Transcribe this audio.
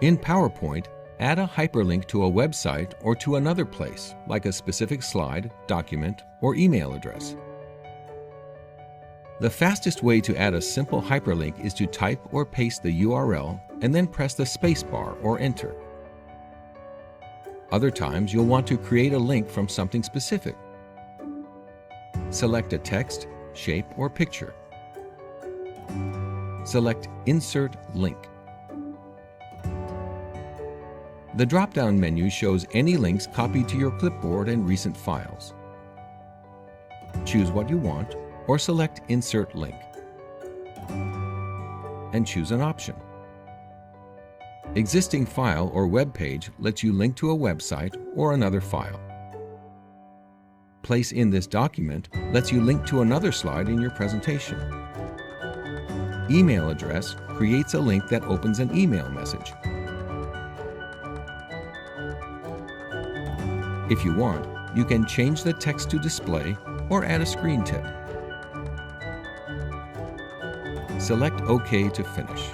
In PowerPoint, add a hyperlink to a website or to another place, like a specific slide, document, or email address. The fastest way to add a simple hyperlink is to type or paste the URL and then press the spacebar or Enter. Other times, you'll want to create a link from something specific. Select a text, shape, or picture. Select Insert Link. The drop-down menu shows any links copied to your clipboard and recent files. Choose what you want, or select Insert Link, and choose an option. Existing file or web page lets you link to a website or another file. Place in this document lets you link to another slide in your presentation. Email address creates a link that opens an email message. If you want, you can change the text to display or add a screen tip. Select OK to finish.